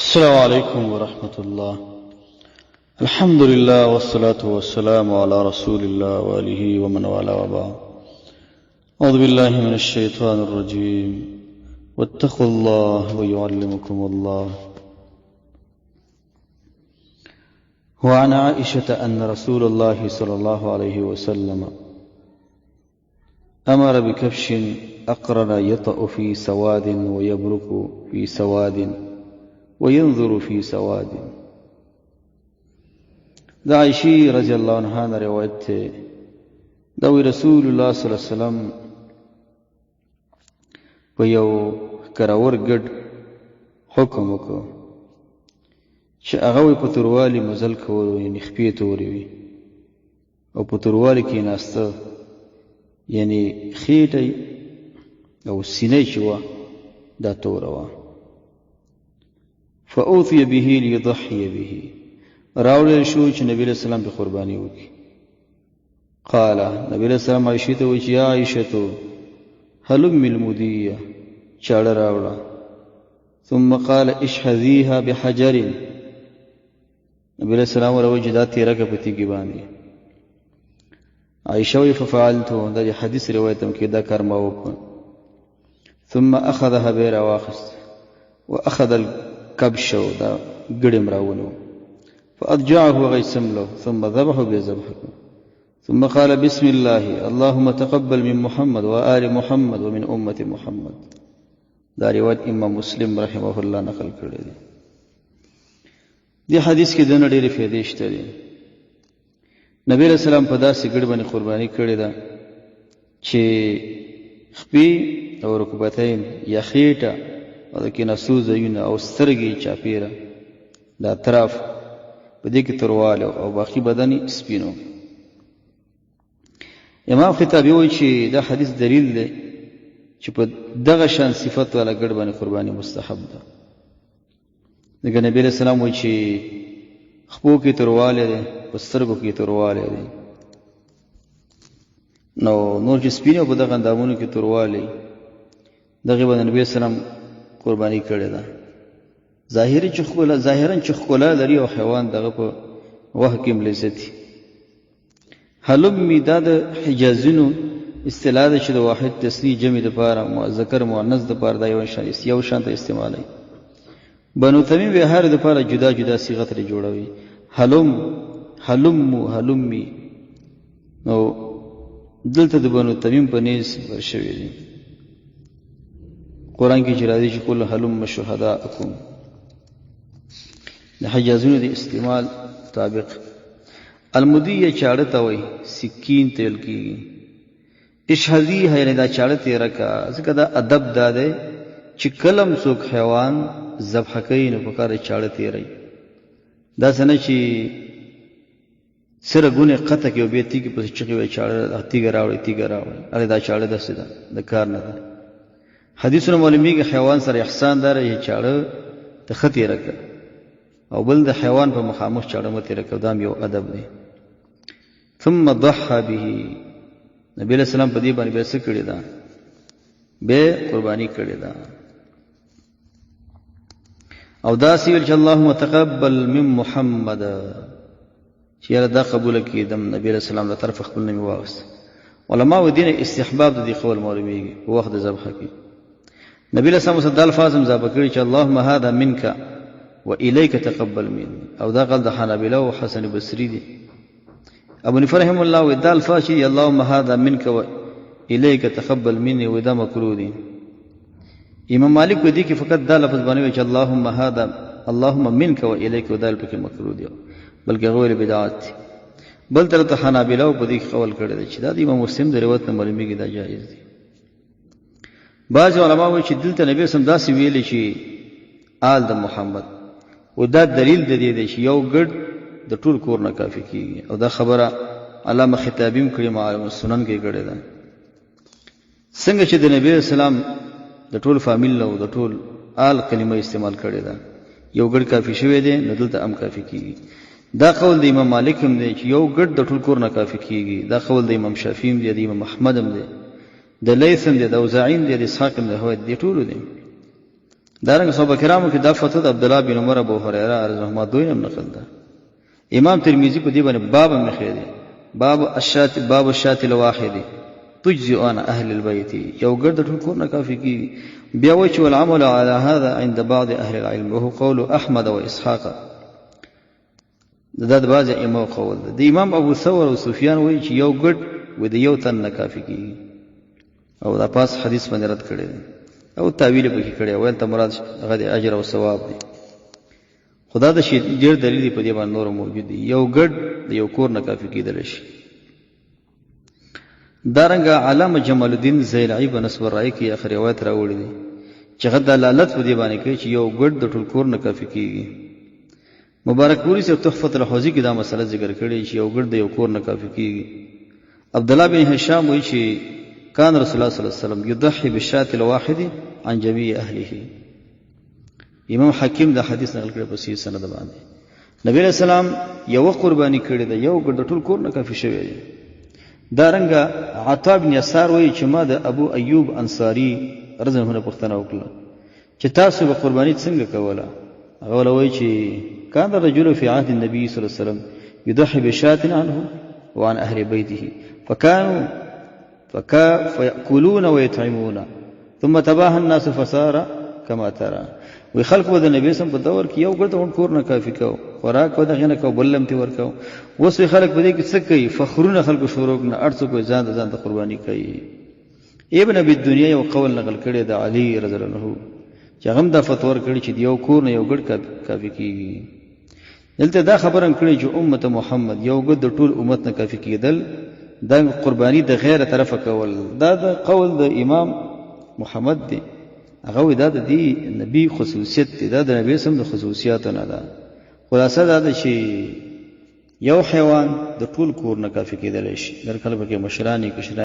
السلام عليكم ورحمة الله. الحمد لله والصلاة والسلام على رسول الله وآله ومن والاه وبعد. أعوذ بالله من الشيطان الرجيم. واتقوا الله ويعلمكم الله. وعن عائشة أن رسول الله صلى الله عليه وسلم أمر بكبش أقرن يطأ في سواد ويبرك في سواد وينظر في سواد. دا عائشی رضی اللہ عنہ نے روایت تھے دا رسول الله صلی الله علیه وسلم په یو کراور ګډ حکم وکړ چې هغه په توروالی مزل کول یعنی خپې تورې وي او په توروالی کې ناسته یعنی خېټه او سینې چې وه دا توره وه. فأوثي به ليضحي به راوړل شو چې نبی علیہ السلام په قرباني وکړي. قال نبی علیہ السلام عائشې ته وایي چې یا عائشة هلم المدیه چاړه راوړه. ثم قال اشحذيها بحجر نبی علیہ السلام ورته چې دا تیره که په تیږې باندې. عائشة وایي ففعلت دا حدیث روایت هم کې دا کار ما وکړ. ثم أخذها بې راواخیست وأخذ الكبش دا ګړم راونو فأضجعه غيسم له ثم ذبحه بذبحه ثم قال بسم الله اللهم تقبل من محمد وآل محمد ومن أمة محمد. دا روایت امام مسلم رحمه الله نقل کړی دی. دی حدیث کې دونه ډېرې فایدې شته دي. نبی علیہ السلام په داسې ګډ باندې قرباني کړې ده چې خپې او رکبتین یا خېټه او د کېناستو ځایونه او سترګې چاپېره د اطراف په دې کې توروالی او باقي بدن یې سپین و. امام خطابي وایي چې دا حدیث دلیل دی چې په دغه شان صفت والا ګډ باندې قرباني مستحب ده. ځکه نبي علیہ السلام وایي چې خپو کې توروالی دی په سترګو کې توروالی دی نو نور چې سپین او په دغه اندامونو کې توروالی دغه باندې نبي علیہ السلام قربانی کړی ده. ظاهرا چې ښکلا لري او حیوان دغه په وحی کې ملزتي. حلم دا د حجازینو اصطلاح ده چې د واحد تثنیه جمع دپاره مذکر مؤنث دپاره دا یو شان ته استعمالوي. بنو تمیم به هر دپاره جدا جدا صیغه ترې جوړوي. هلمی نو دلته د بنو تمیم په نیز ورشوي دي. قرآن کې چې راځي چې قل هلم شهداءکم د حجازونو د استعمال طابق. المدیه چاړه ته وایي سکین تیل کېږي. اشحذیها یعنې دا چاړه تېره که ځکه دا ادب دا دی چې کله هم څوک حیوان ذبحه کوي نو پکار دی چاړه تېروي. داسې نه چې سره ګونې قطع کړي او بیا تیږې پسې چغې وایي چاړه تیږه راوړئ هغې دا چاړه داسې ده د کار نه ده. حدیثونه معلومیږي حیوان سره احسان داره چې چاړه ته ښه تېره کړه او بل د حیوان په مخامخ چاړه مه تېره کړه. دا هم یو ادب دی. ثم ضحى به نبی علیہ السلام په دې باندې بیا څه کړې ده بیا قرباني کړې ده او داسې ویل چې اللهم تقبل من محمد چې یاره دا قبوله کړي د نبی علیہ السلام له طرفه خپل نه مې واغست. علماء دین استحباب د دې قول معلومیږي په وخت د ذبحه کې. نبی علیہ السلام دا الفاظ هم ضابط کړي چې اللهم هذا منك والیک تقبل مني او دا قول د حنابلة او حسن بصري دي. ابو حنیفه رحمه الله وایي دا الفاظ چې اللهم هذا منك والیک تقبل مني ودا مکروه دي. امام مالک وایي کې فقط دا لفظ باندې وایي چې اللهم منك والیک ودا پکې مکروه دي بلکې غیر بدعت دي. بل طرف ته حنابلة او په دې قول کړی دی چې دا د امام مسلم د روایت نه معلومیږي دا جایز دي. بعض علما وایي چې دلته نبی اسلام داسې ویلي چې آل د محمد او دا دلیل د دې دی چې یو ګډ د ټول کور نه کافي کېږي او دا خبره علامه خطابي هم کړې معالم سنن کې کړې ده. څنګه چې د نبی اسلام د ټول فامیل او د ټول آل کلمه استعمال کړې ده یو ګډ کافي شوی دی نو دلته هم کافي کېږي. دا قول د امام مالک هم دی چې یو ګډ د ټول کور نه کافي کېږي. دا قول د امام شافعي هم دی د امام احمد هم دی د لیث هم دی د اوزاعي هم دی د اسحاق هم دی د ټولو دی. دارنګه صحابه کرامو کې دا فتوا د عبد الله بن عمر ابو هريره رضی الله عنه دوی هم نقل ده. امام ترمذی په دې باندې باب مخې دی، باب الشات الواحد تجزئ عن اهل البيت، یو ګرد ټول کور نه کافي کیږي. بیا وایي چې والعمل على هذا عند بعض اهل العلم وهو قول احمد واسحاق، دا د بعض ائمه قول ده. د امام ابو ثور او سفیان وایي چې یو ګرد و د یو تن نه کافي کیږي، او دا پاس حدیث باندې رد کړی دی او تعویل به کړی ویل ته مراد هغه د اجر او ثواب دی. خدا د شی ډیر دلیل په دې باندې نور موجود دی، یو ګډ د یو کور نه کافي کیدل شي. دارنګه علامه جمال الدین زیلعی په نسب رائے کې اخر روایت راوړی دی چې غد دلالت په دې باندې کوي چې یو ګډ د ټول کور نه کافي کیږي. مبارک پوری سے تحفۃ الحوزی کې دا مسله ذکر کړي چې یو ګډ د یو کور نه کافي کیږي. عبد الله بن هشام وایي چې کان رسول الله صلی الله علیه وسلم یضحی بالشاة الواحد عن جميع اهله. امام حکیم دا حدیث نقل کړی په صحیح سند باندې. نبی علیہ السلام یو قربانی کړی دا یو ګډ ټول کور نه کافي شوی دی. دارنګه عطا بن یسار وایي چې ما د ابو ایوب انصاری رضی الله عنه پوښتنه وکړه چې تاسو به قربانی څنګه کوله؟ هغه وایي چې کان الرجل فی عهد النبي صلی الله علیه وسلم یضحی بشاة عنه وعن اهل بیته فیأکلون ویطعمون ثم تباهى الناس فصار كما ترى. وی خلق به د نبی سم په دور کې یو ګرد کور نه کافي کو، خوراک به دغه نه کو، بلم تی ورکو. اوس خلق به دې کې څه کوي؟ فخرونه خلق شروع نه ارڅ کوي، ځان ته قرباني کوي. ابن ابي الدنيا یو قول نقل کړی د علي رضی الله عنه چې هغه دا فتوا ورکړي چې یو کور نه یو ګرد کافي کیږي. دلته دا خبره کړي چې امت محمد یو ګرد ټول امت نه کافي کیدل، دا قربانی د غیر طرفه کول، دا د قول د امام محمد دی. هغه دا د دې نبی خصوصیت دی، دا د نبی سم د خصوصیاتو نه ده. خلاصه دا ده چې یو حیوان د ټول کور نه کافي کېدلی شي، در کله پکې مشرانی کشرانی